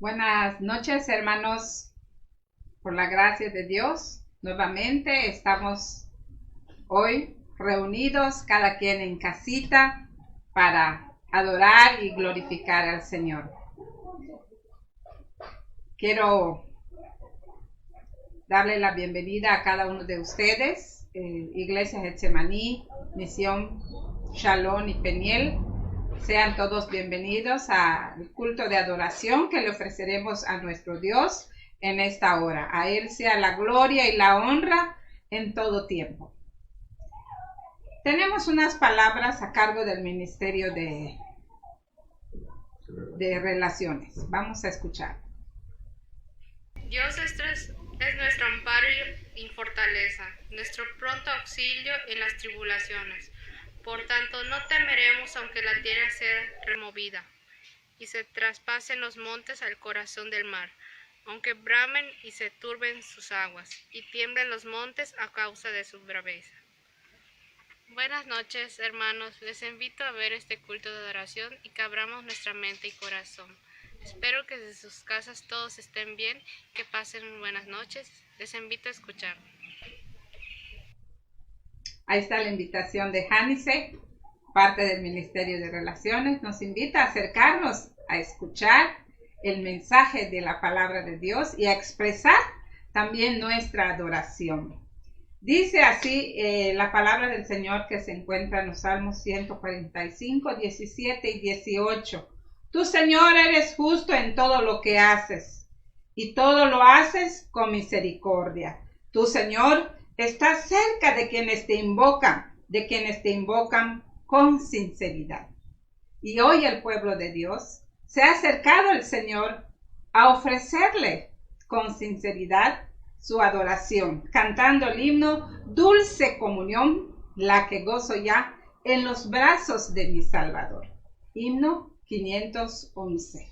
Buenas noches, hermanos. Por la gracia de Dios, nuevamente estamos hoy reunidos, cada quien en casita, para adorar y glorificar al Señor. Quiero darle la bienvenida a cada uno de ustedes, Iglesia Getsemaní, Misión Shalom y Peniel. Sean todos bienvenidos al culto de adoración que le ofreceremos a nuestro Dios en esta hora. A Él sea la gloria y la honra en todo tiempo. Tenemos unas palabras a cargo del Ministerio de Relaciones. Vamos a escuchar. Dios es nuestro amparo y fortaleza, nuestro pronto auxilio en las tribulaciones. Por tanto, no temeremos aunque la tierra sea removida y se traspasen los montes al corazón del mar, aunque bramen y se turben sus aguas y tiemblen los montes a causa de su braveza. Buenas noches, hermanos. Les invito a ver este culto de adoración y que abramos nuestra mente y corazón. Espero que desde sus casas todos estén bien, que pasen buenas noches. Les invito a escuchar. Ahí está la invitación de Janice, parte del Ministerio de Relaciones. Nos invita a acercarnos a escuchar el mensaje de la palabra de Dios y a expresar también nuestra adoración. Dice así la palabra del Señor que se encuentra en los Salmos 145, 17 y 18. Tú, Señor, eres justo en todo lo que haces y todo lo haces con misericordia. Tú, Señor, estás cerca de quienes te invocan con sinceridad. Y hoy el pueblo de Dios se ha acercado al Señor a ofrecerle con sinceridad su adoración, cantando el himno Dulce Comunión, la que gozo ya en los brazos de mi Salvador. Himno 511.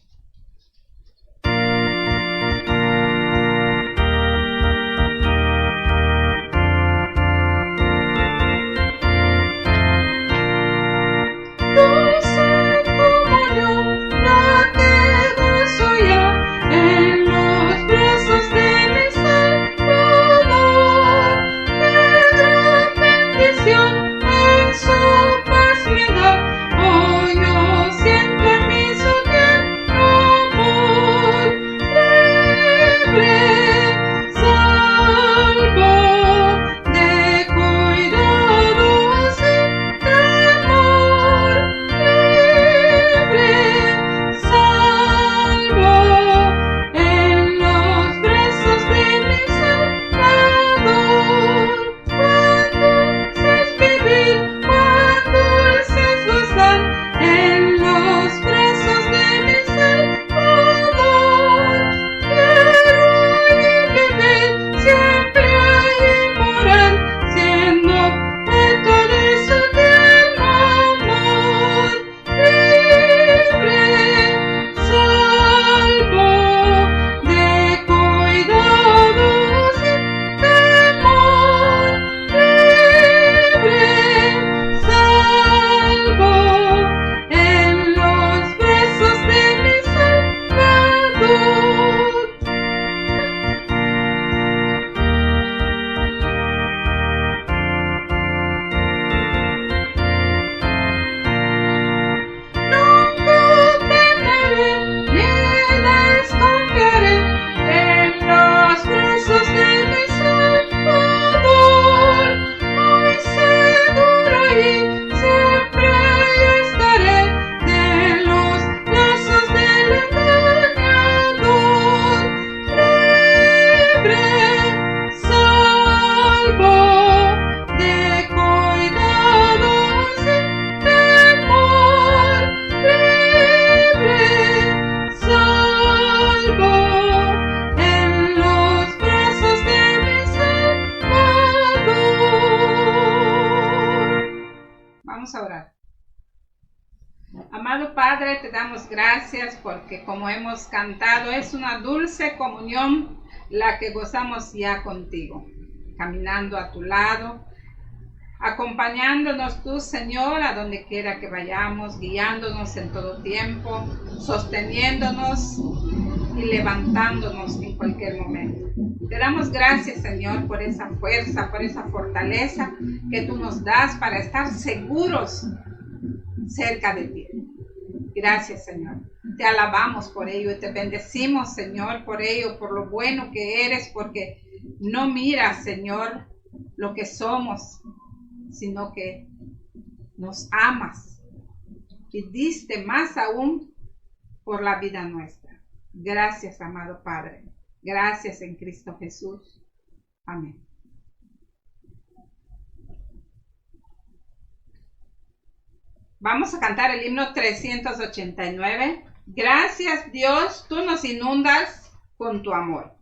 Padre, te damos gracias porque como hemos cantado, es una dulce comunión la que gozamos ya contigo, caminando a tu lado, acompañándonos tú, Señor, a donde quiera que vayamos, guiándonos en todo tiempo, sosteniéndonos y levantándonos en cualquier momento. Te damos gracias, Señor, por esa fuerza, por esa fortaleza que tú nos das para estar seguros cerca de ti. Gracias, Señor. Te alabamos por ello y te bendecimos, Señor, por ello, por lo bueno que eres, porque no miras, Señor, lo que somos, sino que nos amas y diste más aún por la vida nuestra. Gracias, amado Padre. Gracias en Cristo Jesús. Amén. Vamos a cantar el himno 389. Gracias, Dios, tú nos inundas con tu amor.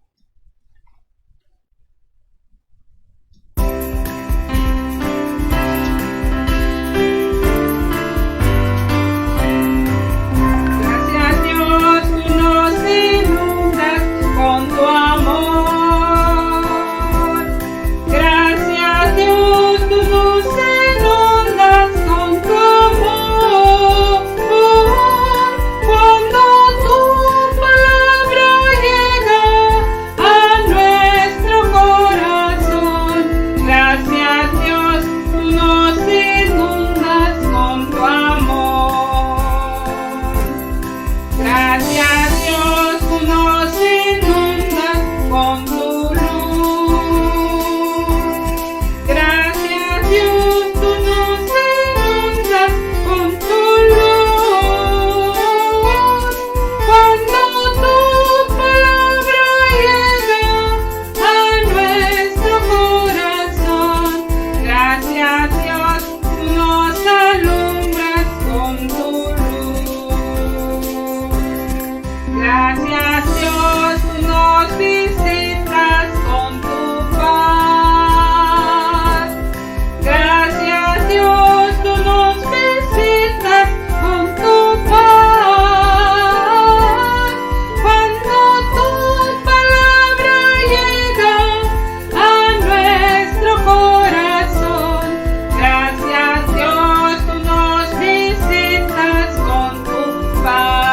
Gracias, Dios, tú nos inundas con tu amor. Gracias, Dios, tú nos inundas con tu amor. Cuando tu palabra llega a nuestro corazón. Gracias, Dios, tú nos inundas con tu amor. Gracias, Dios, tú nos inundas con tu luz. Gracias, Dios, tú nos inundas con tu luz. Cuando tu palabra llega a nuestro corazón. Gracias, Dios, tú nos alumbras con tu luz. Gracias, Dios, tú nos visitas con tu paz. Gracias, Dios, tú nos visitas con tu paz. Cuando tu palabra llega a nuestro corazón. Gracias, Dios, tú nos visitas con tu paz.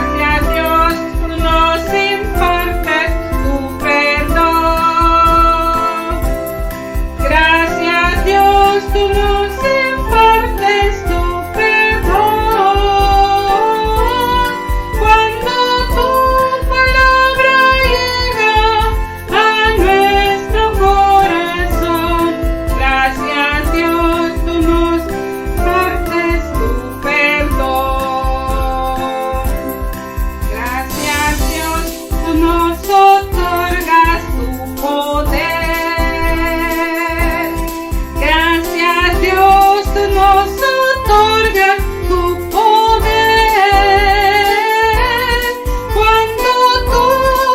Gracias, Dios, tú nos impartes tu perdón. Gracias, Dios, tú nos impartes tu perdón. Cuando tu palabra llega a nuestro corazón. Gracias, Dios, tú nos impartes tu perdón. Gracias, Dios, tú nos otorgas tu poder. Gracias, Dios, tú nos otorgas tu poder. Cuando tu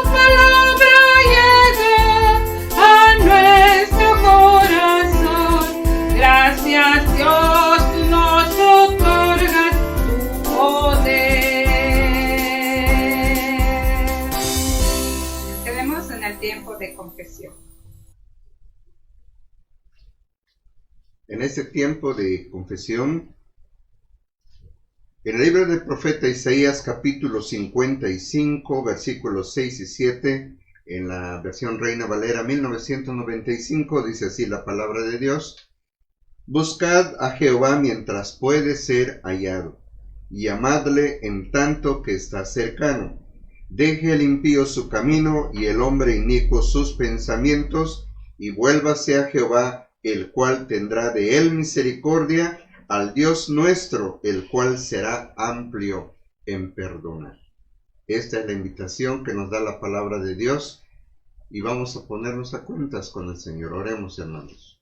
palabra llega a nuestro corazón. Gracias, Dios, tú nos otorgas tu poder. Quedemos en el tiempo de confesión. En este tiempo de confesión, en el libro del profeta Isaías, capítulo 55, versículos 6 y 7, en la versión Reina Valera 1995, dice así la palabra de Dios: Buscad a Jehová mientras puede ser hallado, y llamadle en tanto que está cercano. Deje el impío su camino, y el hombre inicuo sus pensamientos, y vuélvase a Jehová, el cual tendrá de él misericordia, al Dios nuestro, el cual será amplio en perdonar. Esta es la invitación que nos da la palabra de Dios, y vamos a ponernos a cuentas con el Señor. Oremos, hermanos.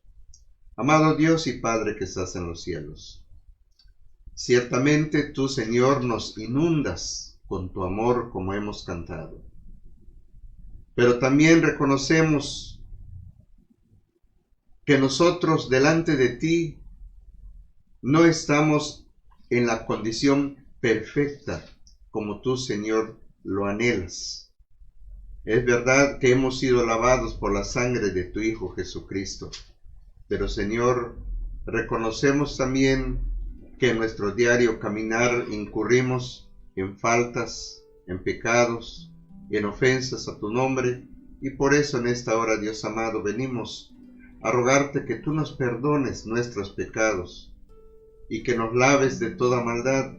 Amado Dios y Padre que estás en los cielos, ciertamente tú, Señor, nos inundas con tu amor, como hemos cantado. Pero también reconocemos que nosotros delante de ti no estamos en la condición perfecta como tú, Señor, lo anhelas. Es verdad que hemos sido lavados por la sangre de tu Hijo Jesucristo, Pero Señor, reconocemos también que en nuestro diario caminar incurrimos en faltas, en pecados, en ofensas a tu nombre, y por eso en esta hora, Dios amado, venimos a rogarte que tú nos perdones nuestros pecados y que nos laves de toda maldad.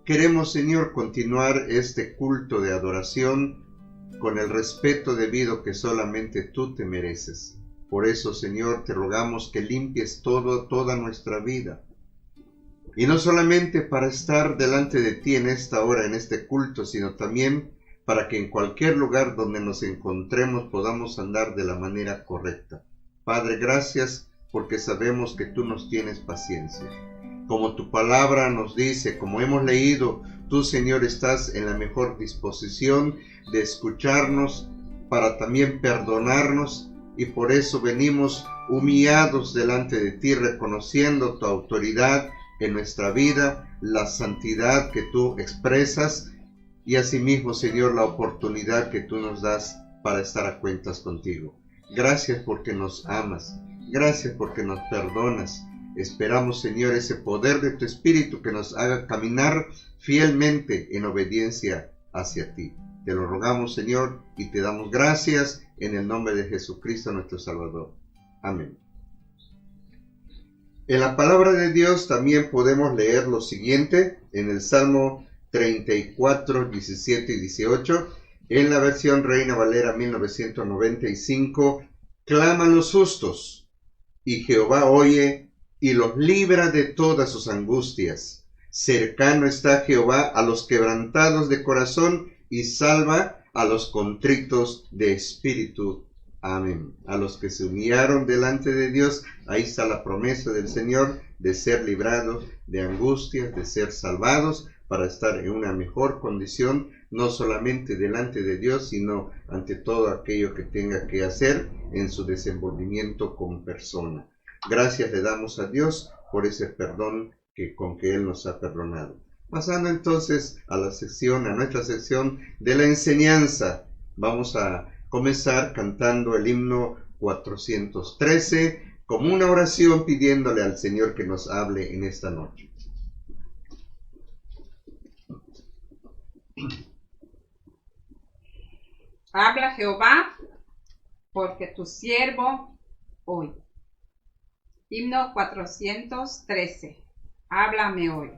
Queremos, Señor, continuar este culto de adoración con el respeto debido que solamente tú te mereces. Por eso, Señor, te rogamos que limpies toda nuestra vida. Y no solamente para estar delante de ti en esta hora, en este culto, sino también para que en cualquier lugar donde nos encontremos podamos andar de la manera correcta. Padre, gracias porque sabemos que tú nos tienes paciencia. Como tu palabra nos dice, como hemos leído, tú, Señor, estás en la mejor disposición de escucharnos para también perdonarnos, y por eso venimos humillados delante de ti, reconociendo tu autoridad en nuestra vida, la santidad que tú expresas, y asimismo, Señor, la oportunidad que tú nos das para estar a cuentas contigo. Gracias porque nos amas, gracias porque nos perdonas. Esperamos, Señor, ese poder de tu Espíritu que nos haga caminar fielmente en obediencia hacia ti. Te lo rogamos, Señor, y te damos gracias en el nombre de Jesucristo nuestro Salvador. Amén. En la palabra de Dios también podemos leer lo siguiente en el Salmo 34, 17 y 18. En la versión Reina Valera 1995, claman los justos, y Jehová oye y los libra de todas sus angustias. Cercano está Jehová a los quebrantados de corazón y salva a los contritos de espíritu. Amén. A los que se humillaron delante de Dios, ahí está la promesa del Señor de ser librados de angustias, de ser salvados, para estar en una mejor condición, no solamente delante de Dios, sino ante todo aquello que tenga que hacer en su desenvolvimiento como persona. Gracias le damos a Dios por ese perdón con que Él nos ha perdonado. Pasando entonces a nuestra sección de la enseñanza, vamos a comenzar cantando el himno 413 como una oración pidiéndole al Señor que nos hable en esta noche. Habla Jehová, porque tu siervo oye. Himno 413. Háblame hoy.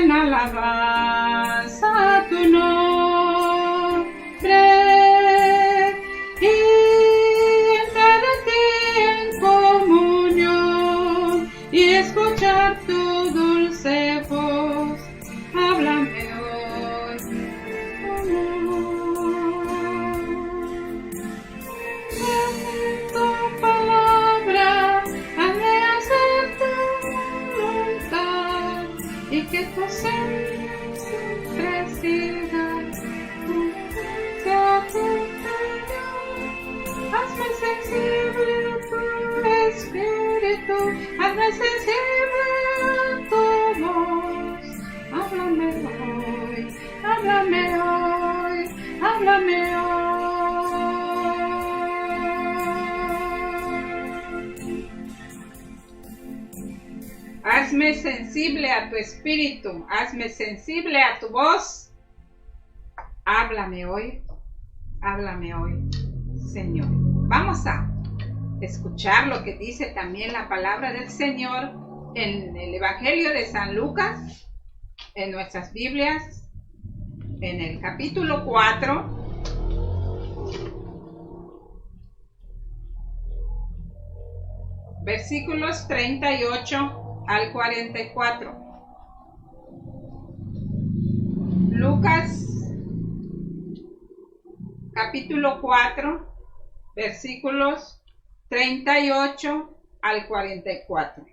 Alabanza a tu nombre y entrar a ti en comunión y escuchar tu dulce voz. Háblame hoy, tu palabra, hazme hacer tu voluntad y que tu ser hazme sensible a tu espíritu, hazme sensible a tu voz. Háblame hoy, háblame hoy, háblame hoy. Hazme sensible a tu espíritu, hazme sensible a tu voz. Háblame hoy, Señor. Vamos a escuchar lo que dice también la palabra del Señor en el Evangelio de San Lucas, en nuestras Biblias, en el capítulo 4, versículos 38 al 44. Lucas capítulo 4, versículos 38 al 44.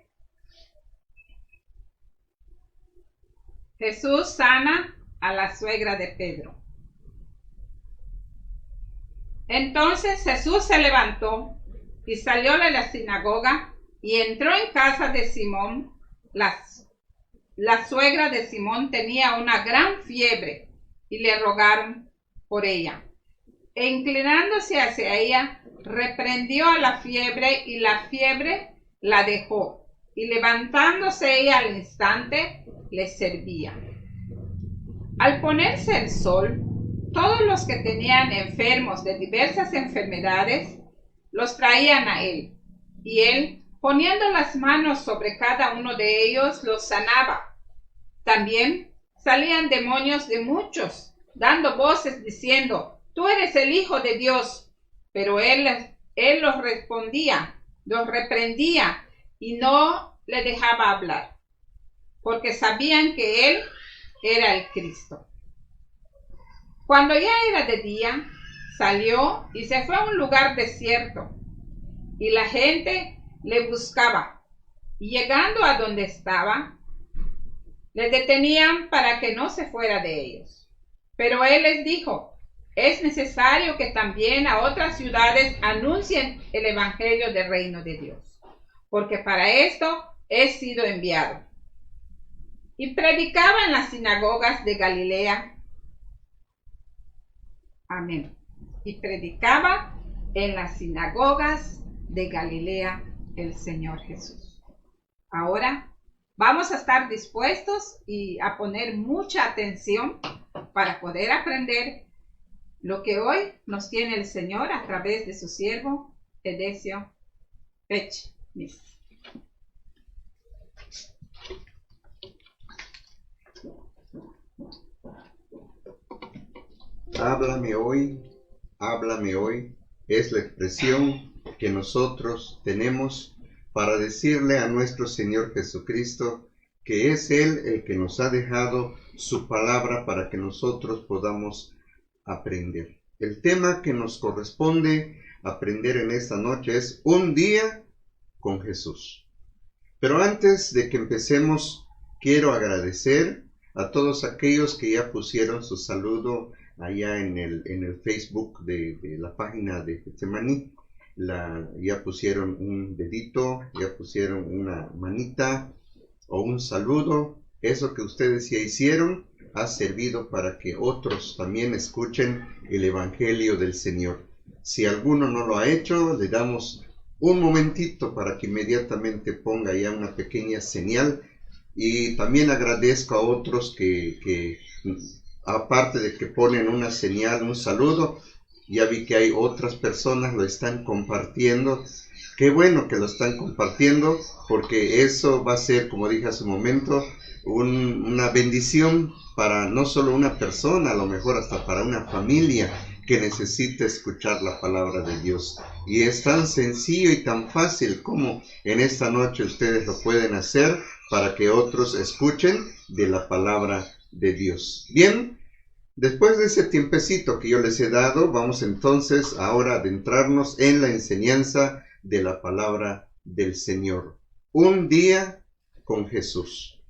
Jesús sana a la suegra de Pedro. Entonces Jesús se levantó y salió de la sinagoga y entró en casa de Simón. La suegra de Simón tenía una gran fiebre y le rogaron por ella. E inclinándose hacia ella, reprendió a la fiebre y la fiebre la dejó. Y levantándose ella al instante, le servía. Al ponerse el sol, todos los que tenían enfermos de diversas enfermedades los traían a él, y él, poniendo las manos sobre cada uno de ellos, los sanaba. También salían demonios de muchos, dando voces diciendo: «Tú eres el Hijo de Dios». Pero él los reprendía y no le dejaba hablar, porque sabían que él era el Cristo. Cuando ya era de día, salió y se fue a un lugar desierto, y la gente le buscaba, y llegando a donde estaba, le detenían para que no se fuera de ellos. Pero él les dijo: «Es necesario que también a otras ciudades anuncien el evangelio del reino de Dios, porque para esto he sido enviado». Y predicaba en las sinagogas de Galilea. Amén. Y predicaba en las sinagogas de Galilea el Señor Jesús. Ahora vamos a estar dispuestos y a poner mucha atención para poder aprender lo que hoy nos tiene el Señor a través de su siervo Edesio Pechnis. Háblame hoy, es la expresión que nosotros tenemos para decirle a nuestro Señor Jesucristo que es Él el que nos ha dejado su palabra para que nosotros podamos aprender. El tema que nos corresponde aprender en esta noche es un día con Jesús. Pero antes de que empecemos, quiero agradecer a todos aquellos que ya pusieron su saludo allá en el Facebook de la página de Getsemaní. Ya pusieron un dedito, ya pusieron una manita o un saludo. Eso que ustedes ya hicieron ha servido para que otros también escuchen el Evangelio del Señor. Si alguno no lo ha hecho, le damos un momentito para que inmediatamente ponga ya una pequeña señal. Y también agradezco a otros que aparte de que ponen una señal, un saludo, ya vi que hay otras personas lo están compartiendo. Qué bueno que lo están compartiendo, porque eso va a ser, como dije hace un momento, una bendición para no solo una persona, a lo mejor hasta para una familia que necesita escuchar la palabra de Dios. Y es tan sencillo y tan fácil como en esta noche ustedes lo pueden hacer para que otros escuchen de la palabra de Dios. Bien, después de ese tiempecito que yo les he dado, vamos entonces ahora a adentrarnos en la enseñanza de la palabra del Señor. Un día con Jesús.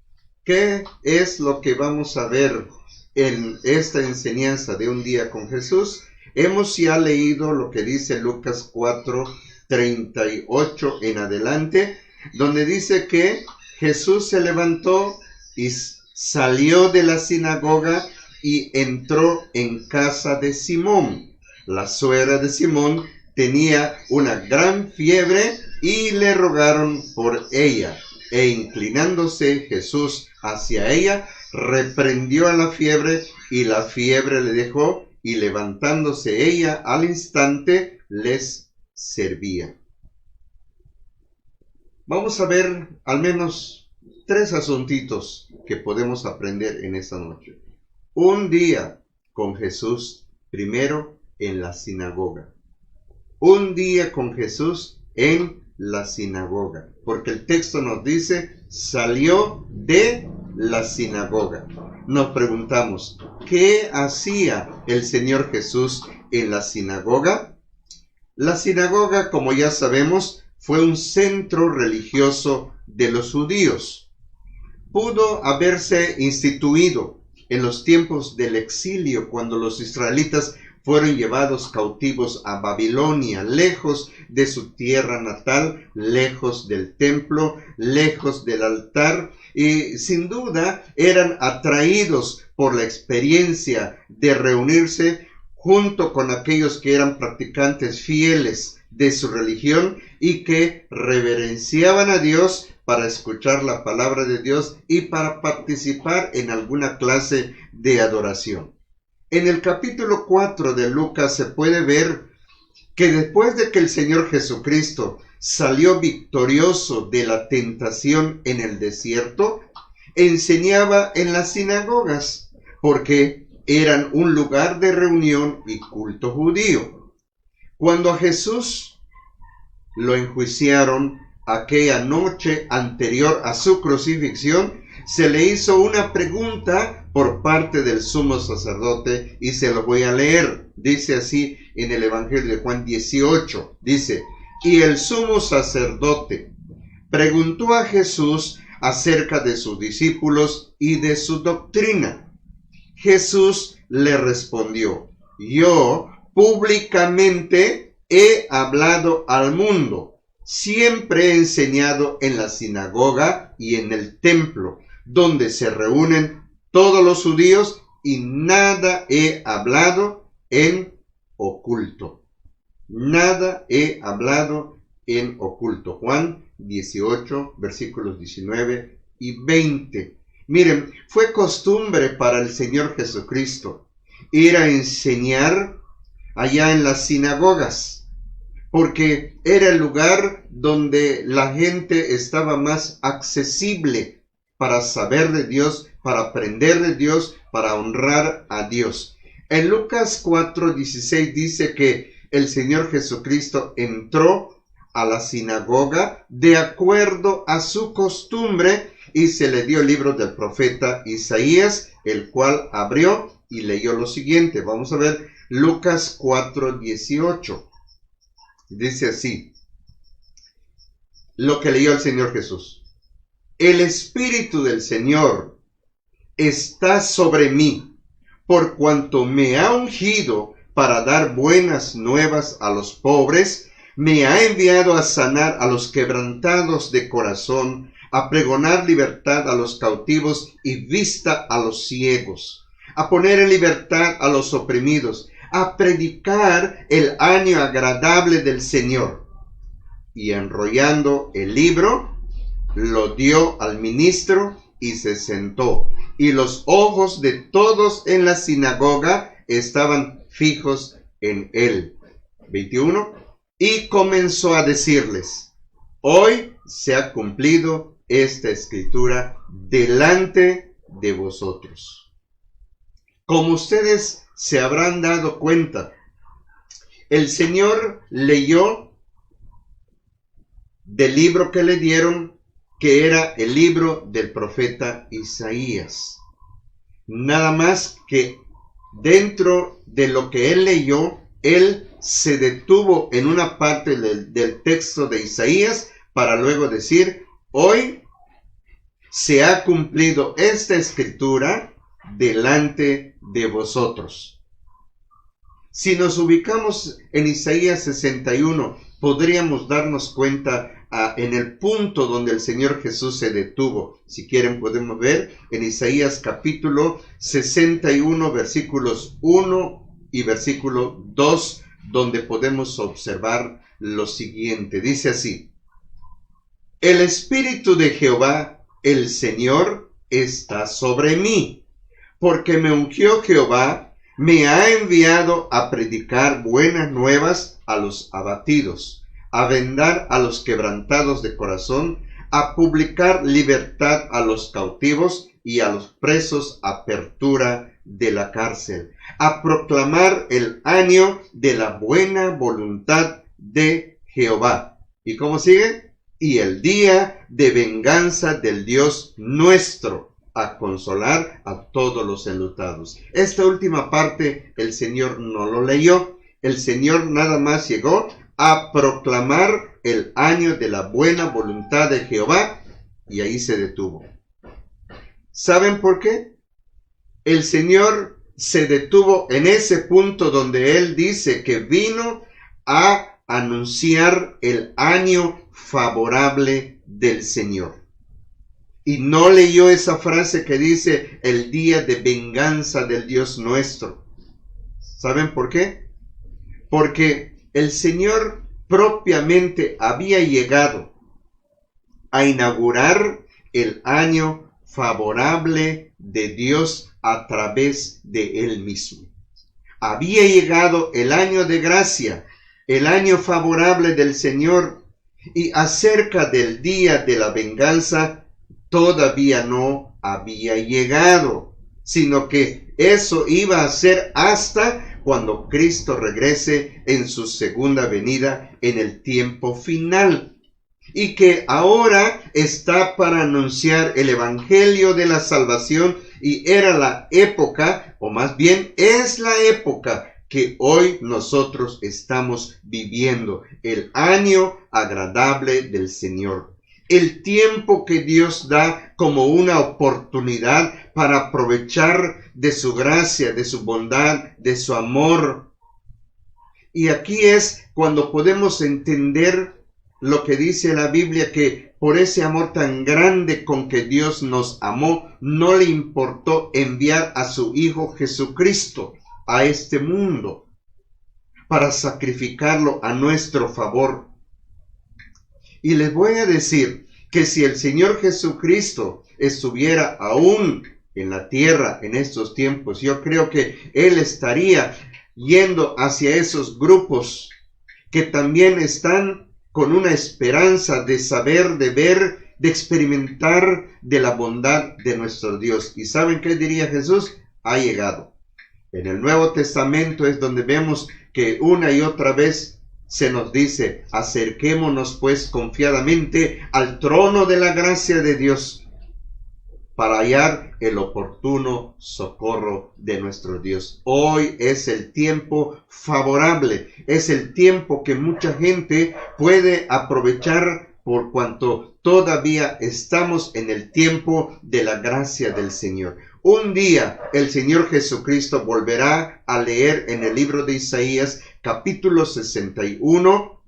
¿Qué es lo que vamos a ver en esta enseñanza de un día con Jesús? Hemos ya leído lo que dice Lucas 4:38 en adelante, donde dice que Jesús se levantó y salió de la sinagoga y entró en casa de Simón. La suegra de Simón tenía una gran fiebre y le rogaron por ella. E inclinándose Jesús hacia ella, reprendió a la fiebre y la fiebre le dejó, y levantándose ella al instante les servía. Vamos a ver al menos 3 asuntitos que podemos aprender en esta noche. Un día con Jesús, primero en la sinagoga. Un día con Jesús en la sinagoga, porque el texto nos dice, salió de la sinagoga. Nos preguntamos, ¿qué hacía el Señor Jesús en la sinagoga? La sinagoga, como ya sabemos, fue un centro religioso de los judíos. Pudo haberse instituido en los tiempos del exilio, cuando los israelitas fueron llevados cautivos a Babilonia, lejos de su tierra natal, lejos del templo, lejos del altar, y sin duda eran atraídos por la experiencia de reunirse junto con aquellos que eran practicantes fieles de su religión y que reverenciaban a Dios para escuchar la palabra de Dios y para participar en alguna clase de adoración. En el capítulo 4 de Lucas se puede ver que después de que el Señor Jesucristo salió victorioso de la tentación en el desierto, enseñaba en las sinagogas, porque eran un lugar de reunión y culto judío. Cuando a Jesús lo enjuiciaron aquella noche anterior a su crucifixión, se le hizo una pregunta por parte del sumo sacerdote y se lo voy a leer. Dice así en el Evangelio de Juan 18, dice: y el sumo sacerdote preguntó a Jesús acerca de sus discípulos y de su doctrina. Jesús le respondió: yo públicamente he hablado al mundo, siempre he enseñado en la sinagoga y en el templo, donde se reúnen todos los judíos, y nada he hablado en oculto. Nada he hablado en oculto. Juan 18, versículos 19 y 20. Miren, fue costumbre para el Señor Jesucristo ir a enseñar allá en las sinagogas, porque era el lugar donde la gente estaba más accesible para saber de Dios, para aprender de Dios, para honrar a Dios. En Lucas 4:16 dice que el Señor Jesucristo entró a la sinagoga de acuerdo a su costumbre y se le dio el libro del profeta Isaías, el cual abrió y leyó lo siguiente. Vamos a ver Lucas 4:18. Dice así lo que leyó el Señor Jesús: el Espíritu del Señor está sobre mí, por cuanto me ha ungido para dar buenas nuevas a los pobres, me ha enviado a sanar a los quebrantados de corazón, a pregonar libertad a los cautivos y vista a los ciegos, a poner en libertad a los oprimidos, a predicar el año agradable del Señor. Y enrollando el libro, lo dio al ministro y se sentó. Y los ojos de todos en la sinagoga estaban fijos en él. 21. Y comenzó a decirles: hoy se ha cumplido esta escritura delante de vosotros. Como ustedes se habrán dado cuenta, el Señor leyó del libro que le dieron, que era el libro del profeta Isaías. Nada más que dentro de lo que él leyó, él se detuvo en una parte del texto de Isaías para luego decir: hoy se ha cumplido esta escritura delante de vosotros. Si nos ubicamos en Isaías 61, podríamos darnos cuenta en el punto donde el Señor Jesús se detuvo. Si quieren podemos ver en Isaías capítulo 61, versículos 1 y versículo 2, donde podemos observar lo siguiente. Dice así: el Espíritu de Jehová, el Señor, está sobre mí, porque me ungió Jehová, me ha enviado a predicar buenas nuevas a los abatidos, a vendar a los quebrantados de corazón, a publicar libertad a los cautivos y a los presos apertura de la cárcel, a proclamar el año de la buena voluntad de Jehová. ¿Y cómo sigue? Y el día de venganza del Dios nuestro, a consolar a todos los enlutados. Esta última parte el Señor no lo leyó. El Señor nada más llegó a proclamar el año de la buena voluntad de Jehová, y ahí se detuvo. ¿Saben por qué? El Señor se detuvo en ese punto donde Él dice que vino a anunciar el año favorable del Señor. Y no leyó esa frase que dice el día de venganza del Dios nuestro. ¿Saben por qué? Porque el Señor propiamente había llegado a inaugurar el año favorable de Dios a través de Él mismo. Había llegado el año de gracia, el año favorable del Señor, y acerca del día de la venganza todavía no había llegado, sino que eso iba a ser hasta cuando Cristo regrese en su segunda venida en el tiempo final, y que ahora está para anunciar el evangelio de la salvación, y era la época, o más bien es la época que hoy nosotros estamos viviendo, el año agradable del Señor. El tiempo que Dios da como una oportunidad para aprovechar de su gracia, de su bondad, de su amor. Y aquí es cuando podemos entender lo que dice la Biblia, que por ese amor tan grande con que Dios nos amó, no le importó enviar a su Hijo Jesucristo a este mundo para sacrificarlo a nuestro favor. Y les voy a decir que si el Señor Jesucristo estuviera aún en la tierra en estos tiempos, yo creo que Él estaría yendo hacia esos grupos que también están con una esperanza de saber, de ver, de experimentar de la bondad de nuestro Dios. ¿Y saben qué diría Jesús? Ha llegado. En el Nuevo Testamento es donde vemos que una y otra vez se nos dice: acerquémonos pues confiadamente al trono de la gracia de Dios para hallar el oportuno socorro de nuestro Dios. Hoy es el tiempo favorable, es el tiempo que mucha gente puede aprovechar por cuanto todavía estamos en el tiempo de la gracia del Señor. Un día el Señor Jesucristo volverá a leer en el libro de Isaías capítulo 61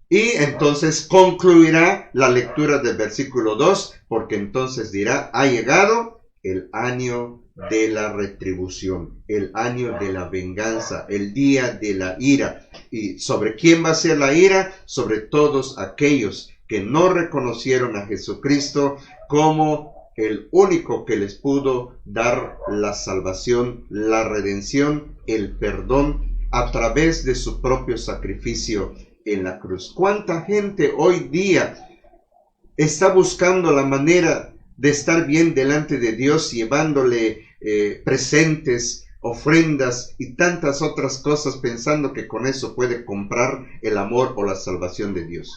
y entonces concluirá la lectura del versículo 2, porque entonces dirá: ha llegado el año de la retribución, el año de la venganza, el día de la ira. ¿Y sobre quién va a ser la ira? Sobre todos aquellos que no reconocieron a Jesucristo como el único que les pudo dar la salvación, la redención, el perdón a través de su propio sacrificio en la cruz. ¿Cuánta gente hoy día está buscando la manera de estar bien delante de Dios, llevándole presentes, ofrendas y tantas otras cosas, pensando que con eso puede comprar el amor o la salvación de Dios?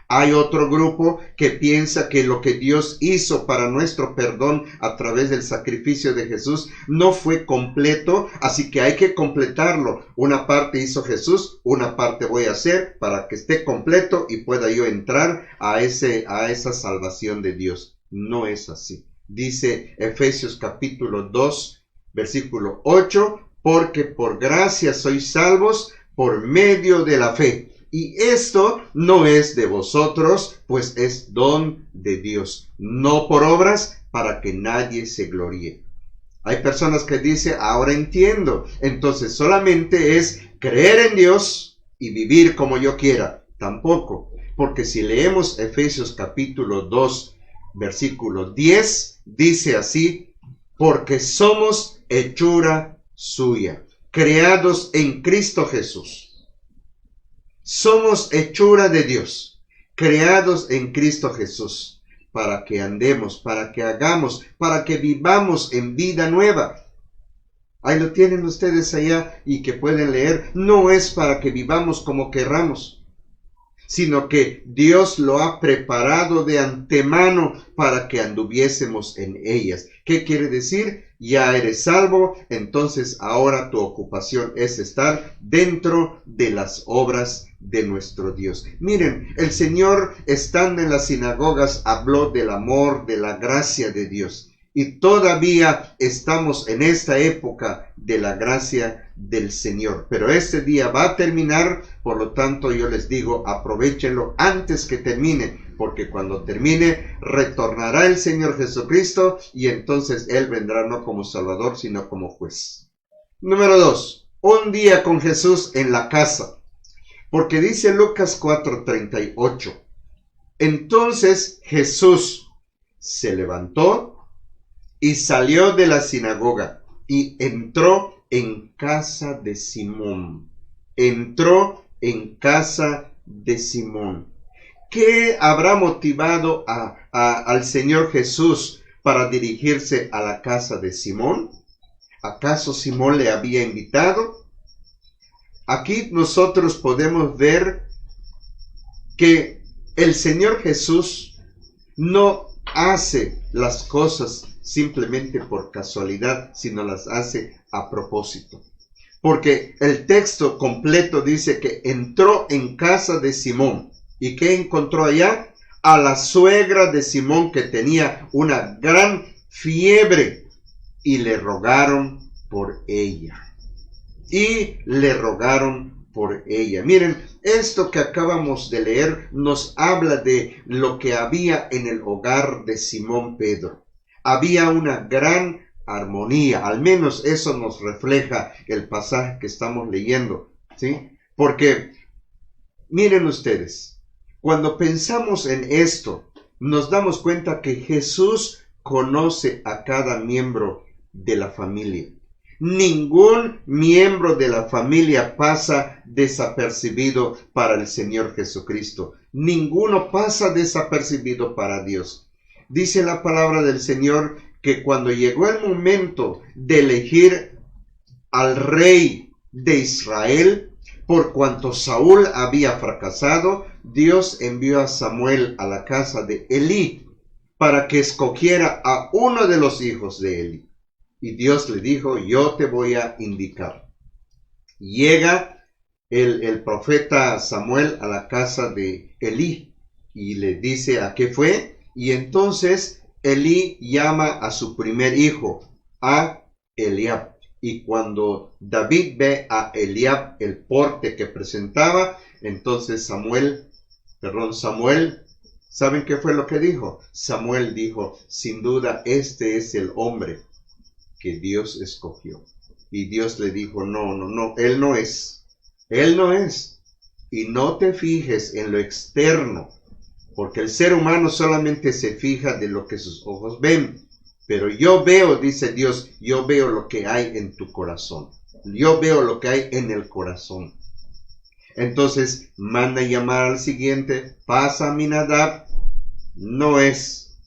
Hay otro grupo que piensa que lo que Dios hizo para nuestro perdón a través del sacrificio de Jesús no fue completo, así que hay que completarlo. Una parte hizo Jesús, una parte voy a hacer para que esté completo y pueda yo entrar a esa salvación de Dios. No es así. Dice Efesios capítulo 2, versículo 8, porque por gracia sois salvos por medio de la fe. Y esto no es de vosotros, pues es don de Dios, no por obras, para que nadie se gloríe. Hay personas que dicen: ahora entiendo, entonces solamente es creer en Dios y vivir como yo quiera. Tampoco, porque si leemos Efesios capítulo 2, versículo 10, dice así: porque somos hechura suya, creados en Cristo Jesús. Somos hechura de Dios, creados en Cristo Jesús, para que andemos, para que hagamos, para que vivamos en vida nueva. Ahí lo tienen ustedes allá y que pueden leer. No es para que vivamos como querramos, sino que Dios lo ha preparado de antemano para que anduviésemos en ellas. ¿Qué quiere decir? Ya eres salvo, entonces ahora tu ocupación es estar dentro de las obras de nuestro Dios. Miren, el Señor, estando en las sinagogas, habló del amor, de la gracia de Dios. Y todavía estamos en esta época de la gracia del Señor. Pero este día va a terminar, por lo tanto yo les digo, aprovéchenlo antes que termine, porque cuando termine retornará el Señor Jesucristo y entonces Él vendrá no como Salvador, sino como juez. Número 2. Un día con Jesús en la casa. Porque dice Lucas 4:38. Entonces Jesús se levantó y salió de la sinagoga y entró en casa de Simón. Entró en casa de Simón. ¿Qué habrá motivado al Señor Jesús para dirigirse a la casa de Simón? ¿Acaso Simón le había invitado? Aquí nosotros podemos ver que el Señor Jesús no hace las cosas simplemente por casualidad, sino las hace a propósito. Porque el texto completo dice que entró en casa de Simón. ¿Y qué encontró allá? A la suegra de Simón, que tenía una gran fiebre, y le rogaron por ella. Miren, esto que acabamos de leer nos habla de lo que había en el hogar de Simón Pedro. Había una gran armonía, al menos eso nos refleja el pasaje que estamos leyendo, ¿sí? Porque, miren ustedes, cuando pensamos en esto, nos damos cuenta que Jesús conoce a cada miembro de la familia. Ningún miembro de la familia pasa desapercibido para el Señor Jesucristo. Ninguno pasa desapercibido para Dios. Dice la palabra del Señor que cuando llegó el momento de elegir al rey de Israel, por cuanto Saúl había fracasado, Dios envió a Samuel a la casa de Elí para que escogiera a uno de los hijos de Elí. Y Dios le dijo, yo te voy a indicar. Llega el profeta Samuel a la casa de Elí y le dice a qué fue. Y entonces Elí llama a su primer hijo, a Eliab. Y cuando David ve a Eliab el porte que presentaba, entonces Samuel, ¿saben qué fue lo que dijo? Samuel dijo, sin duda este es el hombre que Dios escogió. Y Dios le dijo, no, él no es. Y no te fijes en lo externo, porque el ser humano solamente se fija de lo que sus ojos ven. Pero yo veo, dice Dios, yo veo lo que hay en tu corazón. Yo veo lo que hay en el corazón. Entonces manda llamar al siguiente, pasa Aminadab, no es.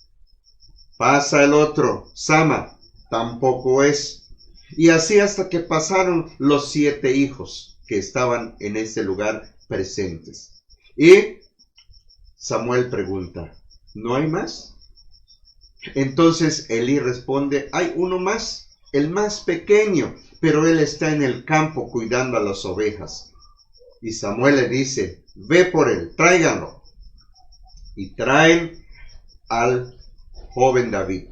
Pasa el otro, Sama, tampoco es. Y así hasta que pasaron los 7 hijos que estaban en ese lugar presentes. Y Samuel pregunta, ¿no hay más? Entonces Elí responde, hay uno más, el más pequeño, pero él está en el campo cuidando a las ovejas. Y Samuel le dice, ve por él, tráiganlo. Y traen al joven David.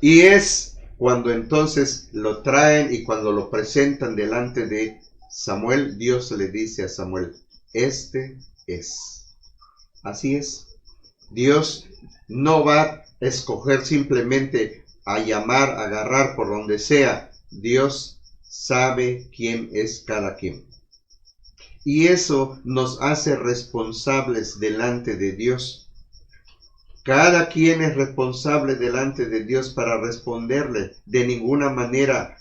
Y es cuando entonces lo traen y cuando lo presentan delante de Samuel, Dios le dice a Samuel, este es. Así es. Dios no va a escoger simplemente a llamar, a agarrar por donde sea. Dios sabe quién es cada quien. Y eso nos hace responsables delante de Dios. Cada quien es responsable delante de Dios para responderle. De ninguna manera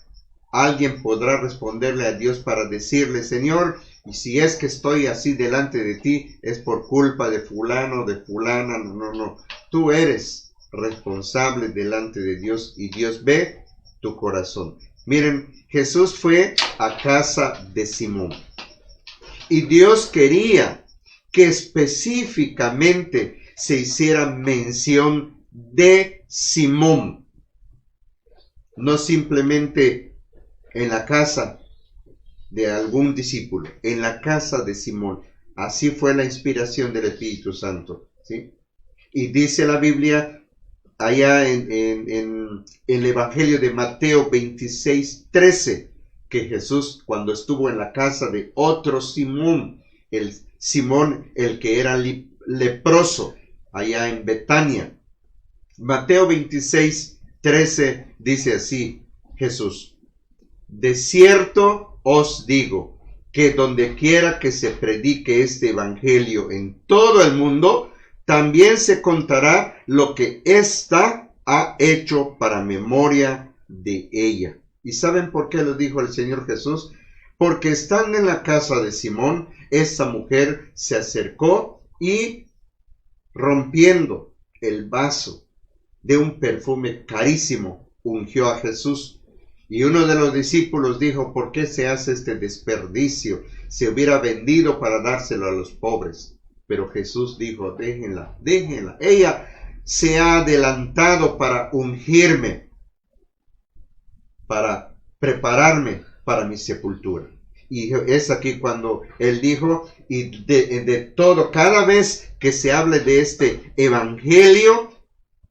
alguien podrá responderle a Dios para decirle, Señor, y si es que estoy así delante de ti, es por culpa de fulano, de fulana. No. Tú eres responsable delante de Dios y Dios ve tu corazón. Miren, Jesús fue a casa de Simón. Y Dios quería que específicamente se hiciera mención de Simón. No simplemente en la casa de algún discípulo, en la casa de Simón. Así fue la inspiración del Espíritu Santo, ¿sí? Y dice la Biblia allá en el Evangelio de Mateo 26:13, que Jesús, cuando estuvo en la casa de otro Simón, el que era leproso, allá en Betania. Mateo 26:13 dice así, Jesús: de cierto os digo, que donde quiera que se predique este evangelio en todo el mundo, también se contará lo que ésta ha hecho para memoria de ella. ¿Y saben por qué lo dijo el Señor Jesús? Porque estando en la casa de Simón, esa mujer se acercó y, rompiendo el vaso de un perfume carísimo, ungió a Jesús. Y uno de los discípulos dijo: ¿por qué se hace este desperdicio? Se hubiera vendido para dárselo a los pobres. Pero Jesús dijo: déjenla, déjenla. Ella se ha adelantado para ungirme, para prepararme para mi sepultura. Y es aquí cuando él dijo, y de todo, cada vez que se hable de este evangelio,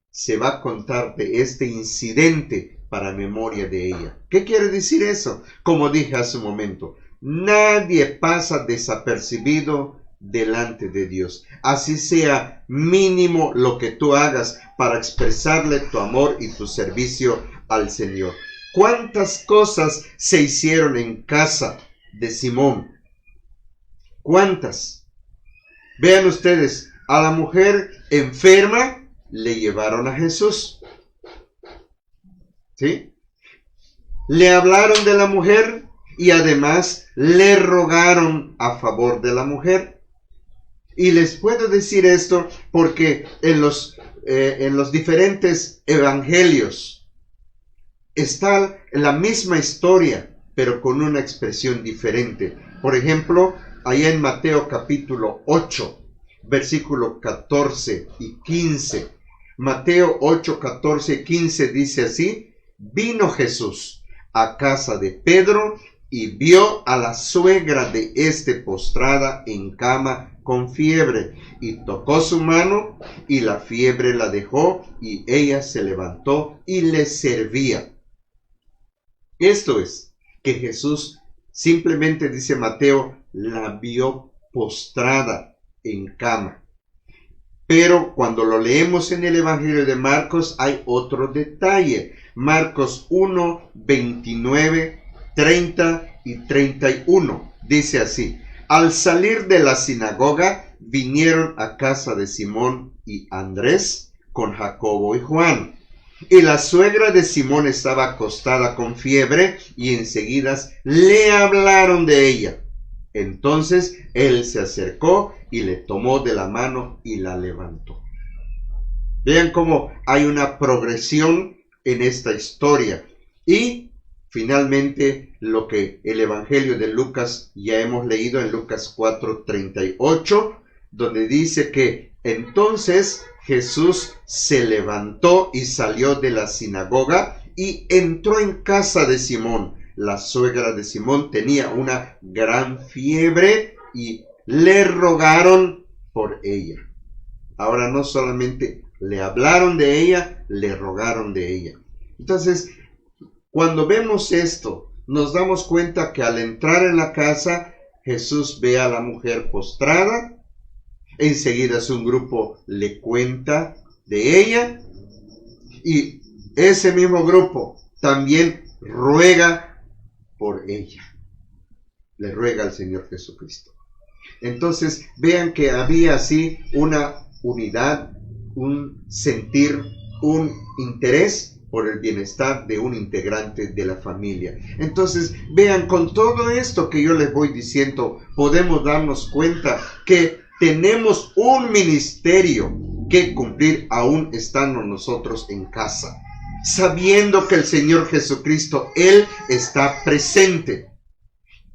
se va a contar de este incidente para memoria de ella. ¿Qué quiere decir eso? Como dije hace un momento, nadie pasa desapercibido delante de Dios. Así sea mínimo lo que tú hagas para expresarle tu amor y tu servicio al Señor. ¿Cuántas cosas se hicieron en casa de Simón? ¿Cuántas? Vean ustedes, a la mujer enferma le llevaron a Jesús. ¿Sí? Le hablaron de la mujer y además le rogaron a favor de la mujer. Y les puedo decir esto porque en los diferentes evangelios está la misma historia, pero con una expresión diferente. Por ejemplo, allá en Mateo capítulo 8, versículo 14 y 15. Mateo 8, 14 y 15 dice así: vino Jesús a casa de Pedro y vio a la suegra de éste postrada en cama con fiebre, y tocó su mano, y la fiebre la dejó, y ella se levantó y le servía. Esto es, que Jesús simplemente, dice Mateo, la vio postrada en cama. Pero cuando lo leemos en el Evangelio de Marcos hay otro detalle. Marcos 1, 29, 30 y 31. Dice así: al salir de la sinagoga, vinieron a casa de Simón y Andrés con Jacobo y Juan. Y la suegra de Simón estaba acostada con fiebre, y enseguida le hablaron de ella. Entonces él se acercó y le tomó de la mano y la levantó. Vean cómo hay una progresión en esta historia. Y finalmente lo que el Evangelio de Lucas ya hemos leído en Lucas 4:38, donde dice que entonces Jesús se levantó y salió de la sinagoga y entró en casa de Simón. La suegra de Simón tenía una gran fiebre y le rogaron por ella. Ahora no solamente le hablaron de ella, le rogaron de ella. Entonces, cuando vemos esto, nos damos cuenta que al entrar en la casa, Jesús ve a la mujer postrada. Enseguida un grupo le cuenta de ella, y ese mismo grupo también ruega por ella. Le ruega al Señor Jesucristo. Entonces, vean que había así una unidad, un sentir, un interés por el bienestar de un integrante de la familia. Entonces, vean, con todo esto que yo les voy diciendo, podemos darnos cuenta que tenemos un ministerio que cumplir aún estando nosotros en casa, sabiendo que el Señor Jesucristo, Él está presente.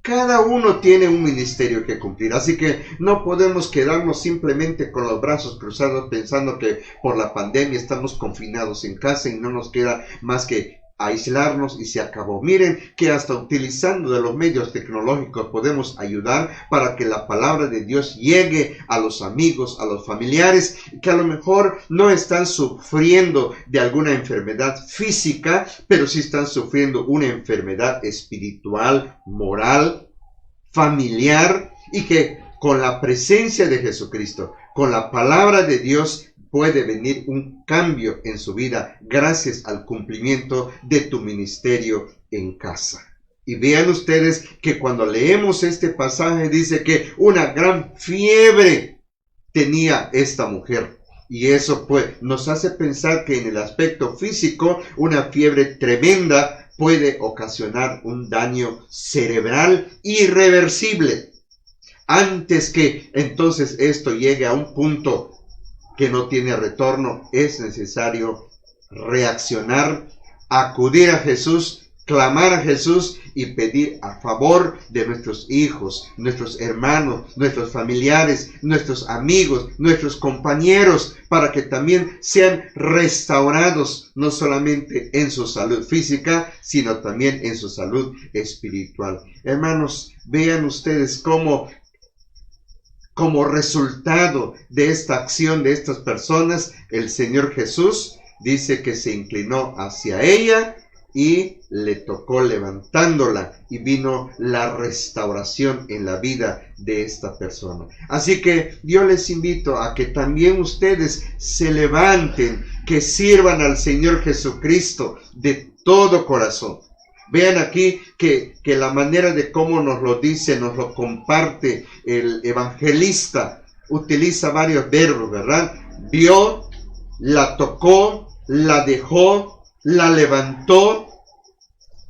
Cada uno tiene un ministerio que cumplir, así que no podemos quedarnos simplemente con los brazos cruzados pensando que por la pandemia estamos confinados en casa y no nos queda más que aislarnos y se acabó. Miren que hasta utilizando de los medios tecnológicos podemos ayudar para que la palabra de Dios llegue a los amigos, a los familiares que a lo mejor no están sufriendo de alguna enfermedad física, pero sí están sufriendo una enfermedad espiritual, moral, familiar, y que con la presencia de Jesucristo, con la palabra de Dios, puede venir un cambio en su vida gracias al cumplimiento de tu ministerio en casa. Y vean ustedes que cuando leemos este pasaje dice que una gran fiebre tenía esta mujer. Y eso pues nos hace pensar que en el aspecto físico una fiebre tremenda puede ocasionar un daño cerebral irreversible. Antes que entonces esto llegue a un punto que no tiene retorno, es necesario reaccionar, acudir a Jesús, clamar a Jesús y pedir a favor de nuestros hijos, nuestros hermanos, nuestros familiares, nuestros amigos, nuestros compañeros, para que también sean restaurados, no solamente en su salud física, sino también en su salud espiritual. Hermanos, vean ustedes cómo como resultado de esta acción de estas personas, el Señor Jesús dice que se inclinó hacia ella y le tocó levantándola, y vino la restauración en la vida de esta persona. Así que yo les invito a que también ustedes se levanten, que sirvan al Señor Jesucristo de todo corazón. Vean aquí que la manera de cómo nos lo dice, nos lo comparte el evangelista, utiliza varios verbos, ¿verdad? Vio, la tocó, la dejó, la levantó,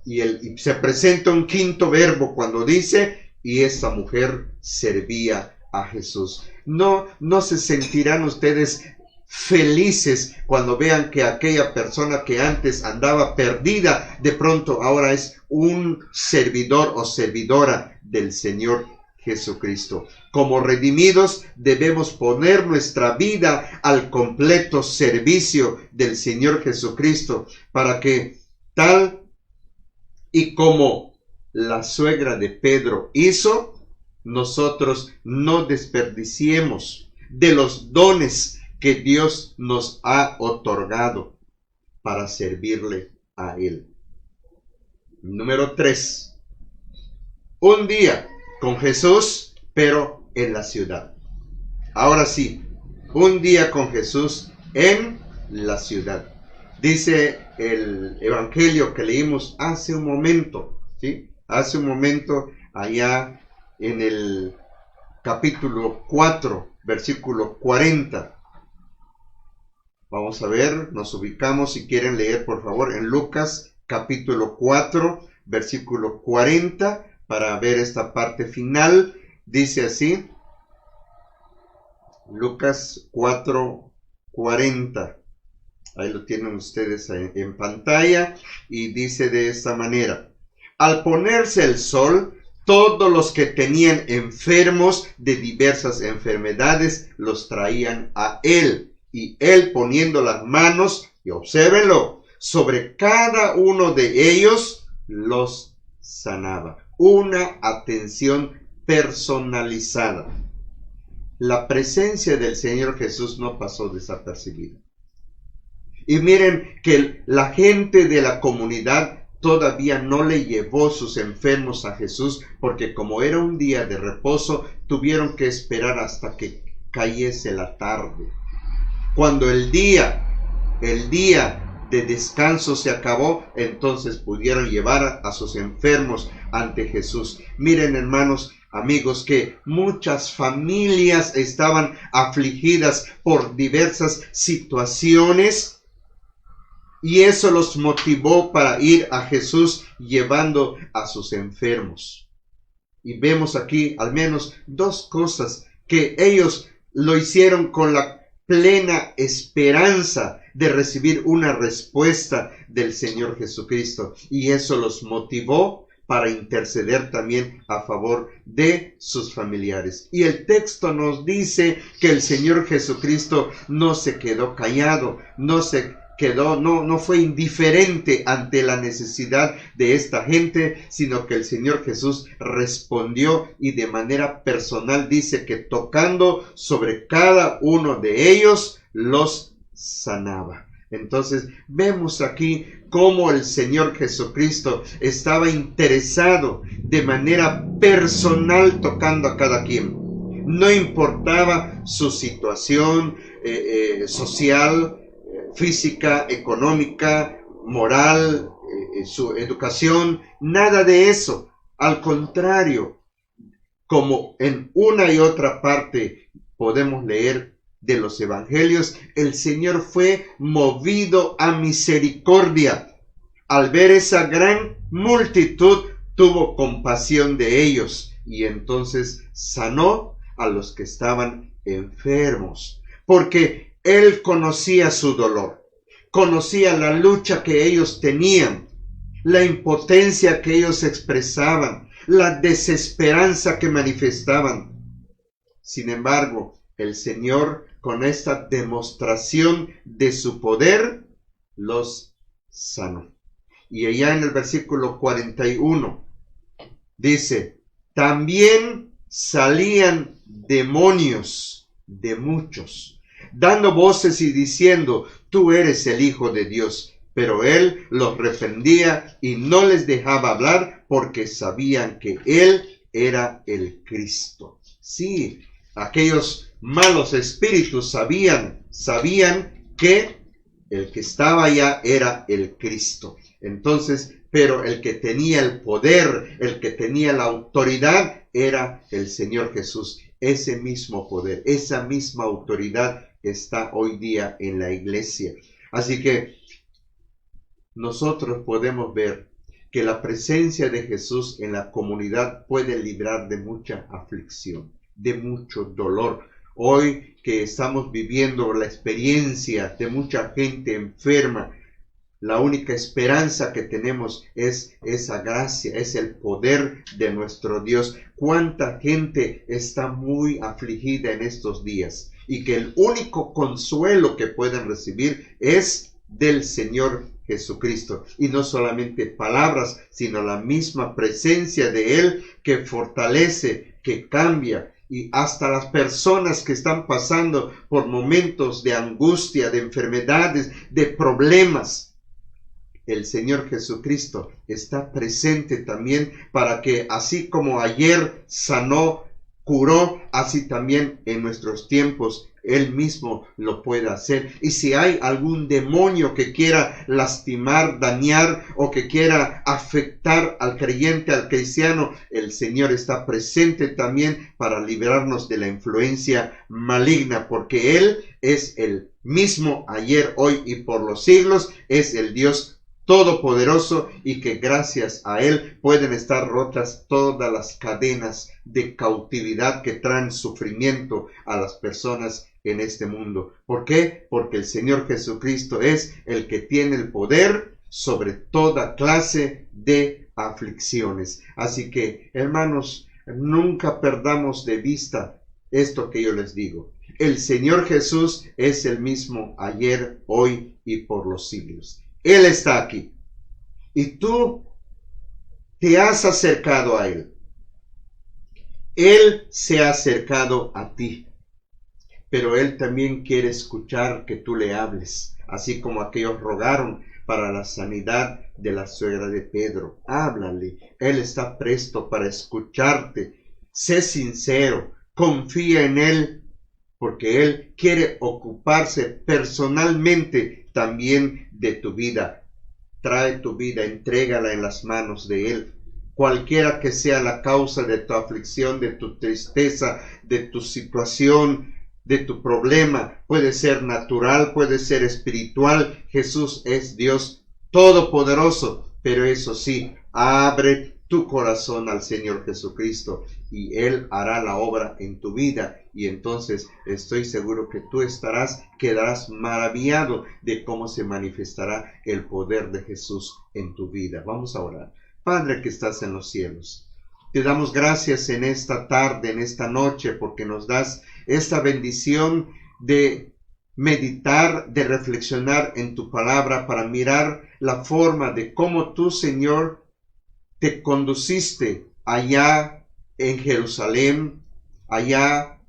y se presenta un quinto verbo cuando dice, y esa mujer servía a Jesús. No se sentirán ustedes felices cuando vean que aquella persona que antes andaba perdida, de pronto ahora es un servidor o servidora del Señor Jesucristo. Como redimidos debemos poner nuestra vida al completo servicio del Señor Jesucristo, para que tal y como la suegra de Pedro hizo, nosotros no desperdiciemos de los dones que Dios nos ha otorgado para servirle a Él. Número 3. Un día con Jesús, pero en la ciudad. Ahora sí, un día con Jesús en la ciudad. Dice el evangelio que leímos hace un momento, ¿sí? Hace un momento, allá en el capítulo 4, versículo 40. Vamos a ver, nos ubicamos, si quieren leer por favor en Lucas capítulo 4, versículo 40, para ver esta parte final. Dice así, Lucas 4, 40. Ahí lo tienen ustedes en pantalla, y dice de esta manera: al ponerse el sol, todos los que tenían enfermos de diversas enfermedades los traían a él. Y él, poniendo las manos, y obsérvenlo, sobre cada uno de ellos, los sanaba. Una atención personalizada. La presencia del Señor Jesús no pasó desapercibida. Y miren que la gente de la comunidad todavía no le llevó sus enfermos a Jesús, porque como era un día de reposo, tuvieron que esperar hasta que cayese la tarde. Cuando el día de descanso se acabó, entonces pudieron llevar a sus enfermos ante Jesús. Miren, hermanos, amigos, que muchas familias estaban afligidas por diversas situaciones, y eso los motivó para ir a Jesús llevando a sus enfermos. Y vemos aquí al menos dos cosas, que ellos lo hicieron con la plena esperanza de recibir una respuesta del Señor Jesucristo, y eso los motivó para interceder también a favor de sus familiares. Y el texto nos dice que el Señor Jesucristo no se quedó callado, no fue indiferente ante la necesidad de esta gente, sino que el Señor Jesús respondió y de manera personal dice que tocando sobre cada uno de ellos los sanaba. Entonces vemos aquí cómo el Señor Jesucristo estaba interesado de manera personal tocando a cada quien. No importaba su situación social, física, económica, moral, su educación, nada de eso. Al contrario, como en una y otra parte podemos leer de los evangelios, el Señor fue movido a misericordia. Al ver esa gran multitud, tuvo compasión de ellos y entonces sanó a los que estaban enfermos, porque Él conocía su dolor, conocía la lucha que ellos tenían, la impotencia que ellos expresaban, la desesperanza que manifestaban. Sin embargo, el Señor, con esta demostración de su poder, los sanó. Y allá en el versículo 41 dice, también salían demonios de muchos, dando voces y diciendo, tú eres el Hijo de Dios. Pero Él los reprendía y no les dejaba hablar porque sabían que Él era el Cristo. Sí, aquellos malos espíritus sabían que el que estaba allá era el Cristo. Entonces, pero el que tenía el poder, el que tenía la autoridad, era el Señor Jesús. Ese mismo poder, esa misma autoridad está hoy día en la iglesia. Así que nosotros podemos ver que la presencia de Jesús en la comunidad puede librar de mucha aflicción, de mucho dolor. Hoy que estamos viviendo la experiencia de mucha gente enferma, la única esperanza que tenemos es esa gracia, es el poder de nuestro Dios. Cuánta gente está muy afligida en estos días y que el único consuelo que pueden recibir es del Señor Jesucristo. Y no solamente palabras, sino la misma presencia de Él que fortalece, que cambia. Y hasta las personas que están pasando por momentos de angustia, de enfermedades, de problemas, el Señor Jesucristo está presente también para que así como ayer sanó, curó, así también en nuestros tiempos Él mismo lo puede hacer. Y si hay algún demonio que quiera lastimar, dañar o que quiera afectar al creyente, al cristiano, el Señor está presente también para librarnos de la influencia maligna, porque Él es el mismo ayer, hoy y por los siglos. Es el Dios todopoderoso y que gracias a Él pueden estar rotas todas las cadenas de cautividad que traen sufrimiento a las personas en este mundo. ¿Por qué? Porque el Señor Jesucristo es el que tiene el poder sobre toda clase de aflicciones. Así que, hermanos, nunca perdamos de vista esto que yo les digo. El Señor Jesús es el mismo ayer, hoy y por los siglos. Él está aquí y tú te has acercado a Él. Él se ha acercado a ti, pero Él también quiere escuchar que tú le hables, así como aquellos rogaron para la sanidad de la suegra de Pedro. Háblale, Él está presto para escucharte. Sé sincero, confía en Él, porque Él quiere ocuparse personalmente también de tu vida. Trae tu vida, entrégala en las manos de Él. Cualquiera que sea la causa de tu aflicción, de tu tristeza, de tu situación, de tu problema, puede ser natural, puede ser espiritual. Jesús es Dios todopoderoso, pero eso sí, abre tu corazón al Señor Jesucristo y Él hará la obra en tu vida, y entonces estoy seguro que tú quedarás maravillado de cómo se manifestará el poder de Jesús en tu vida. Vamos a orar. Padre que estás en los cielos. Te damos gracias en esta tarde, en esta noche, porque nos das esta bendición de meditar, de reflexionar en tu palabra para mirar la forma de cómo tú, Señor, te conduciste allá en Jerusalén, allá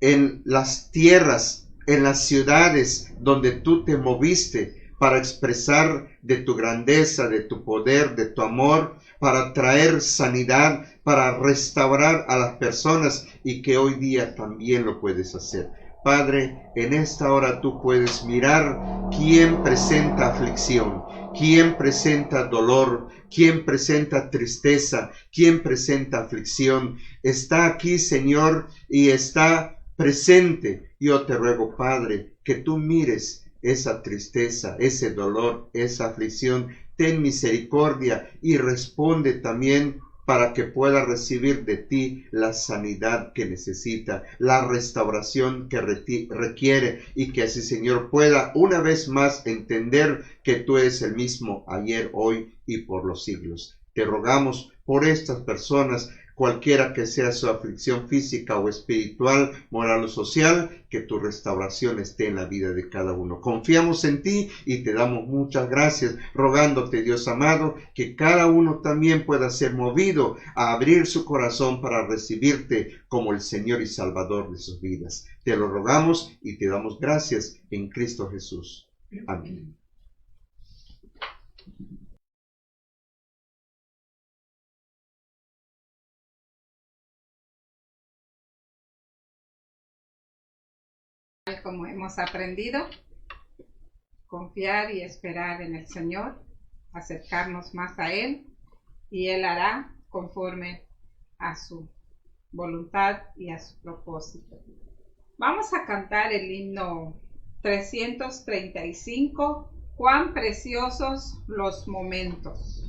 en las tierras, en las ciudades donde tú te moviste para expresar de tu grandeza, de tu poder, de tu amor, para traer sanidad, para restaurar a las personas y que hoy día también lo puedes hacer. Padre, en esta hora tú puedes mirar quién presenta aflicción, quién presenta dolor, quién presenta tristeza, quién presenta aflicción. Está aquí, Señor, y está presente. Yo te ruego, Padre, que tú mires esa tristeza, ese dolor, esa aflicción. Ten misericordia y responde también para que pueda recibir de ti la sanidad que necesita, la restauración que requiere, y que así, Señor, pueda una vez más entender que tú eres el mismo ayer, hoy y por los siglos. Te rogamos por estas personas, cualquiera que sea su aflicción física o espiritual, moral o social, que tu restauración esté en la vida de cada uno. Confiamos en ti y te damos muchas gracias, rogándote, Dios amado, que cada uno también pueda ser movido a abrir su corazón para recibirte como el Señor y Salvador de sus vidas. Te lo rogamos y te damos gracias en Cristo Jesús. Amén. Como hemos aprendido, confiar y esperar en el Señor, acercarnos más a Él, y Él hará conforme a su voluntad y a su propósito. Vamos a cantar el himno 335, cuán preciosos los momentos.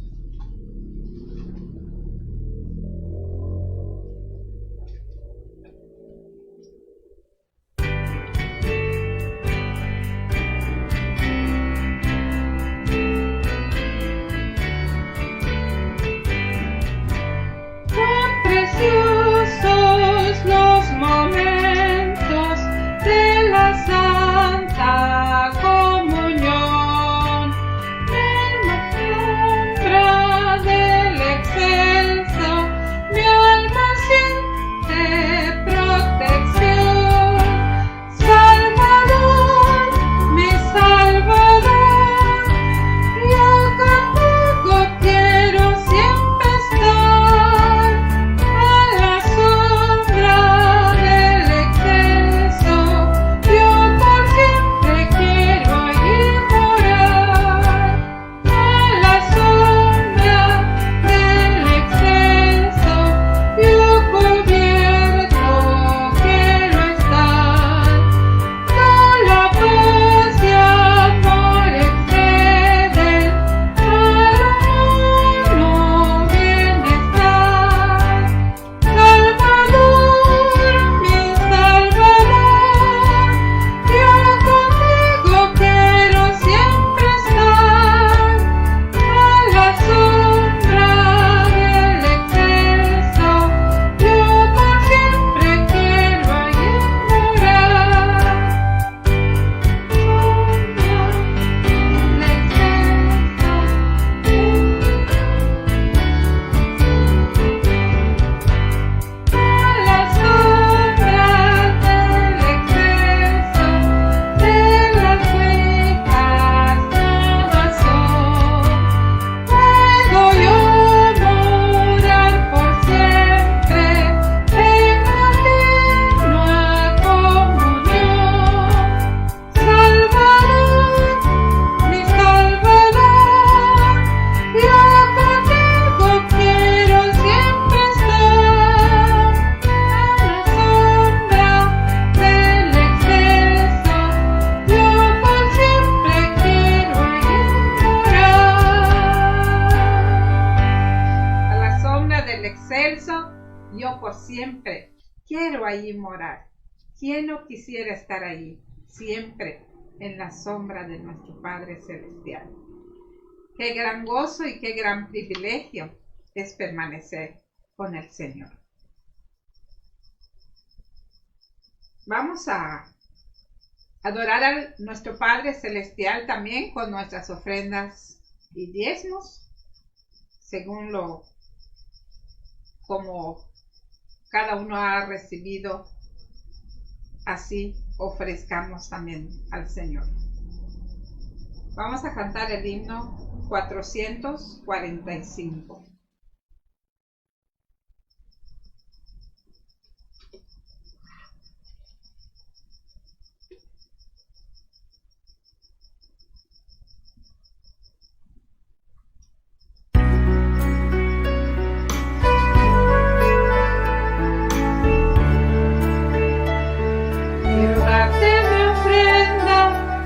Yo por siempre quiero allí morar. ¿Quién no quisiera estar allí, siempre en la sombra de nuestro Padre Celestial? Qué gran gozo y qué gran privilegio es permanecer con el Señor. Vamos a adorar a nuestro Padre Celestial también con nuestras ofrendas y diezmos, según como cada uno ha recibido, así ofrezcamos también al Señor. Vamos a cantar el himno 445.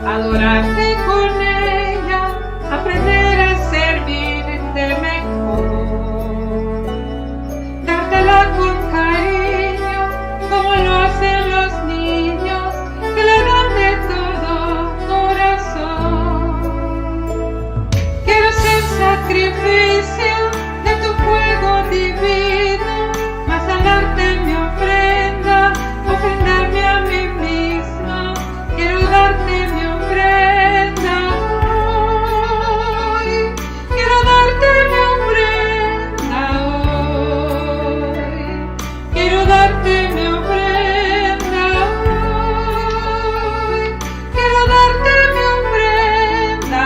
Adorarte con ella, aprender a servirte mejor, dártela con cariño, como lo hacen los niños, que le dan de todo corazón. Quiero ser sacrificio de tu fuego divino, mas al darte mi ofrenda, ofrendarme a mí mismo. Quiero darte mi ofrenda hoy, quiero darte mi ofrenda hoy, quiero darte mi ofrenda hoy, quiero darte mi ofrenda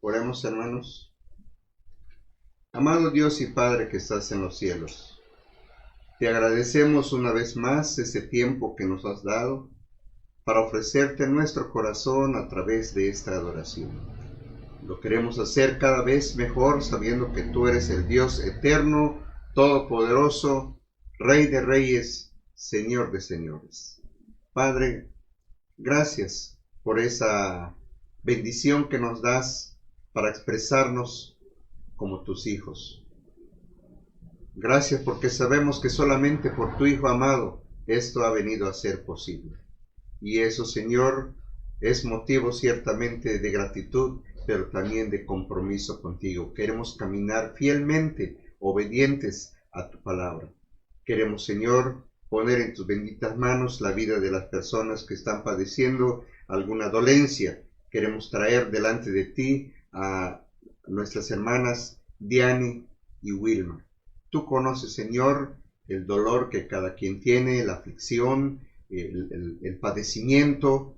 Oremos, hermanos. Amado Dios y Padre que estás en los cielos, te agradecemos una vez más ese tiempo que nos has dado para ofrecerte nuestro corazón a través de esta adoración. Lo queremos hacer cada vez mejor, sabiendo que tú eres el Dios eterno, todopoderoso, Rey de reyes, Señor de señores. Padre, gracias por esa bendición que nos das para expresarnos como tus hijos. Gracias porque sabemos que solamente por tu Hijo amado esto ha venido a ser posible. Y eso, Señor, es motivo ciertamente de gratitud, pero también de compromiso contigo. Queremos caminar fielmente, obedientes a tu palabra. Queremos, Señor, poner en tus benditas manos la vida de las personas que están padeciendo alguna dolencia. Queremos traer delante de ti a nuestras hermanas Diani y Wilma. Tú conoces, Señor, el dolor que cada quien tiene, la aflicción, el padecimiento.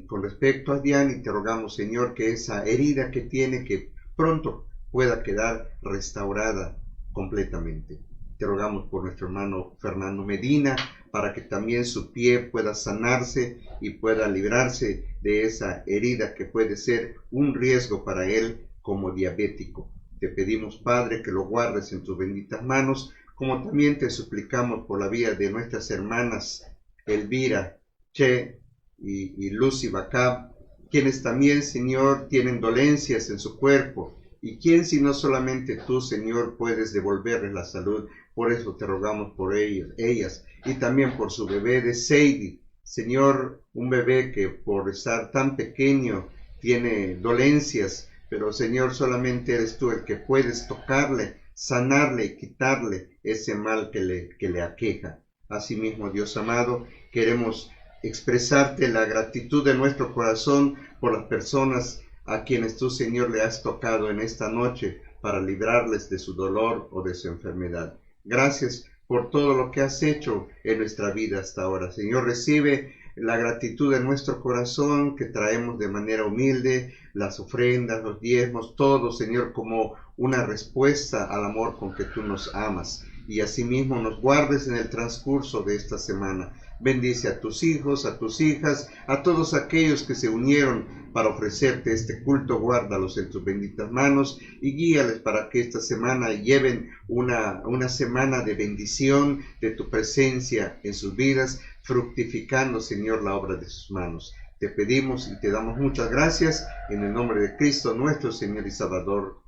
Con respecto a Diani, te rogamos, Señor, que esa herida que tiene, que pronto pueda quedar restaurada completamente. Te rogamos por nuestro hermano Fernando Medina, para que también su pie pueda sanarse y pueda librarse de esa herida que puede ser un riesgo para él como diabético. Te pedimos, Padre, que lo guardes en tus benditas manos, como también te suplicamos por la vida de nuestras hermanas Elvira, Che y Lucy Bacab, quienes también, Señor, tienen dolencias en su cuerpo, y quien si no solamente tú, Señor, puedes devolverles la salud. Por eso te rogamos por ellas, y también por su bebé de Sadie. Señor, un bebé que por estar tan pequeño tiene dolencias, pero Señor, solamente eres tú el que puedes tocarle, sanarle y quitarle ese mal que le aqueja. Asimismo, Dios amado, queremos expresarte la gratitud de nuestro corazón por las personas a quienes tú, Señor, le has tocado en esta noche para librarles de su dolor o de su enfermedad. Gracias por todo lo que has hecho en nuestra vida hasta ahora. Señor, recibe la gratitud de nuestro corazón que traemos de manera humilde, las ofrendas, los diezmos, todo, Señor, como una respuesta al amor con que tú nos amas. Y asimismo nos guardes en el transcurso de esta semana. Bendice a tus hijos, a tus hijas, a todos aquellos que se unieron para ofrecerte este culto. Guárdalos en tus benditas manos y guíales para que esta semana lleven una semana de bendición de tu presencia en sus vidas, fructificando, Señor, la obra de sus manos. Te pedimos y te damos muchas gracias en el nombre de Cristo, nuestro Señor y Salvador.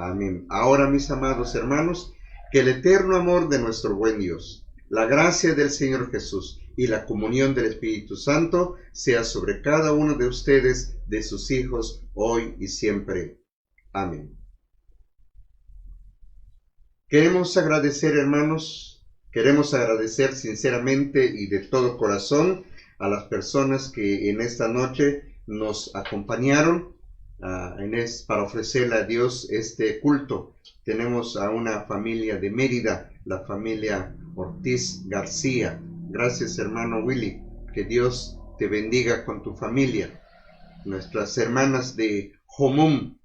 Amén. Ahora, mis amados hermanos, que el eterno amor de nuestro buen Dios, la gracia del Señor Jesús y la comunión del Espíritu Santo sea sobre cada uno de ustedes, de sus hijos, hoy y siempre. Amén. Queremos agradecer, hermanos, queremos agradecer sinceramente y de todo corazón a las personas que en esta noche nos acompañaron para ofrecerle a Dios este culto. Tenemos a una familia de Mérida, la familia Ortiz García. Gracias, hermano Willy, que Dios te bendiga con tu familia. Nuestras hermanas de Jomum,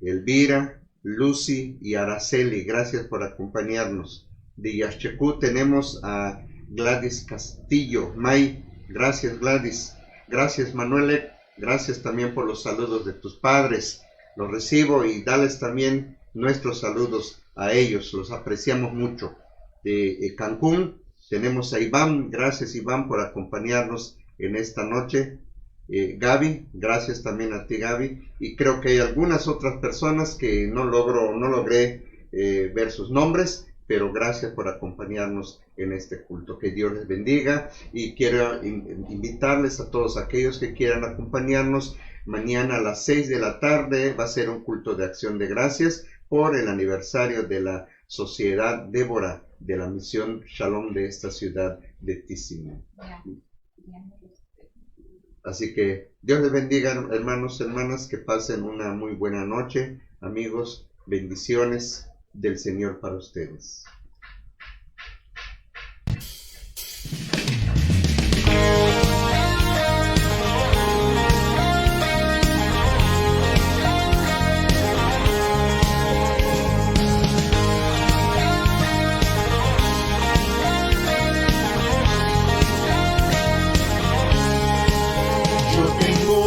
Elvira, Lucy y Araceli, gracias por acompañarnos. De Yaxchecú tenemos a Gladys Castillo. May, gracias Gladys. Gracias Manuel, gracias también por los saludos de tus padres. Los recibo y dales también nuestros saludos a ellos, los apreciamos mucho. De Cancún tenemos a Iván, gracias Iván por acompañarnos en esta noche. Gaby, gracias también a ti Gaby, y creo que hay algunas otras personas que no logré ver sus nombres, pero gracias por acompañarnos en este culto. Que Dios les bendiga, y quiero invitarles a todos aquellos que quieran acompañarnos. Mañana a las 6 de la tarde va a ser un culto de acción de gracias por el aniversario de la Sociedad Débora de la Misión Shalom de esta ciudad de Tizimín. Así que Dios les bendiga, hermanos, hermanas, que pasen una muy buena noche. Amigos, bendiciones del Señor para ustedes.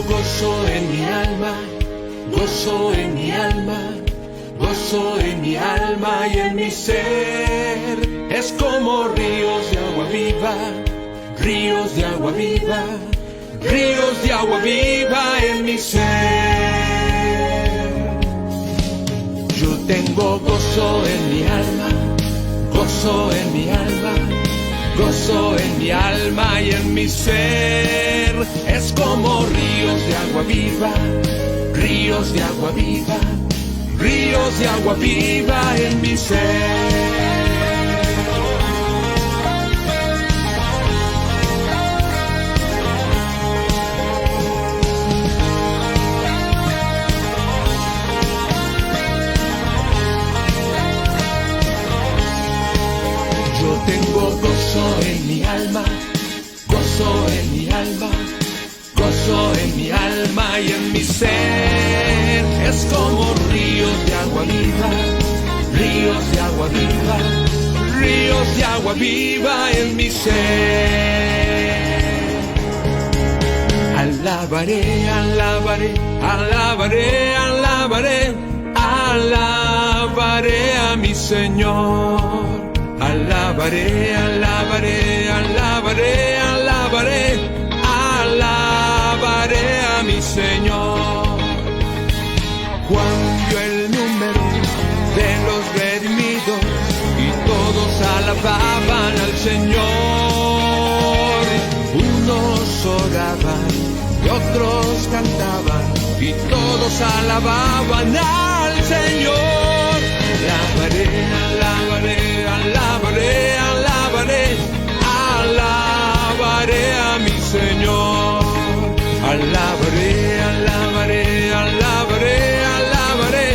Gozo en mi alma, gozo en mi alma, gozo en mi alma y en mi ser. Es como ríos de agua viva, ríos de agua viva, ríos de agua viva en mi ser. Yo tengo gozo en mi alma, gozo en mi alma, gozo en mi alma y en mi ser. Es como ríos de agua viva, ríos de agua viva, ríos de agua viva en mi ser. Yo tengo gozo en mi alma, gozo en mi alma, gozo en mi alma y en mi ser. Es como ríos de agua viva, ríos de agua viva, ríos de agua viva en mi ser. Alabaré, alabaré, alabaré, alabaré, alabaré a mi Señor. Alabaré, alabaré, alabaré, alabaré, alabaré a mi Señor. Juan vio el número de los redimidos y todos alababan al Señor. Unos oraban y otros cantaban y todos alababan al Señor. Alabaré, alabaré, alabaré, alabaré, alabaré a mi Señor. Alabaré, alabaré, alabaré, alabaré,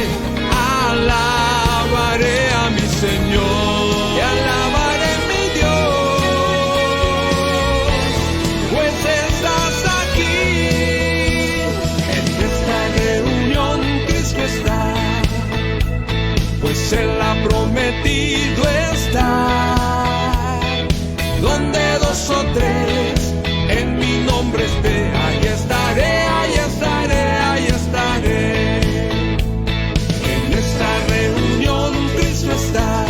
alabaré a mi Señor. Y alabaré mi Dios, pues estás aquí. En esta reunión Cristo está, pues Él ha prometido estar. Donde dos o tres en mi nombre esté, ahí estaré, ahí estaré, ahí estaré. En esta reunión Cristo está,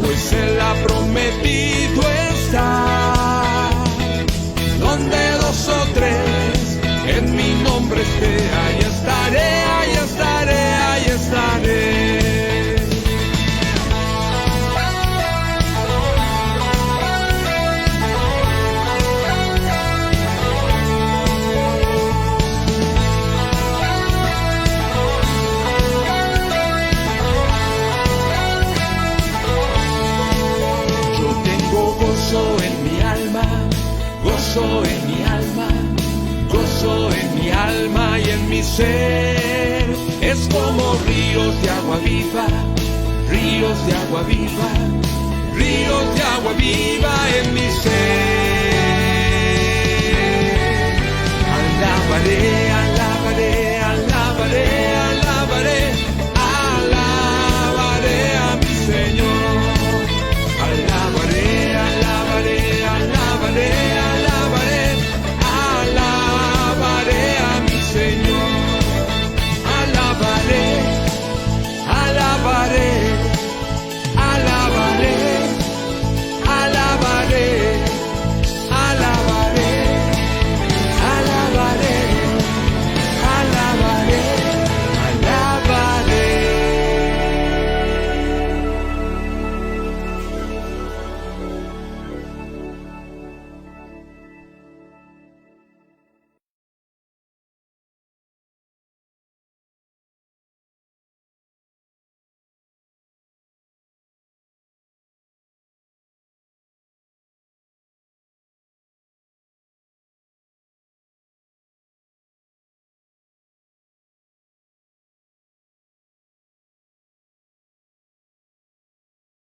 pues Él ha prometido estar. Donde dos o tres en mi nombre esté, ahí estaré, ahí estaré, ahí estaré. en mi ser. Es como ríos de agua viva, ríos de agua viva, ríos de agua viva en mi ser.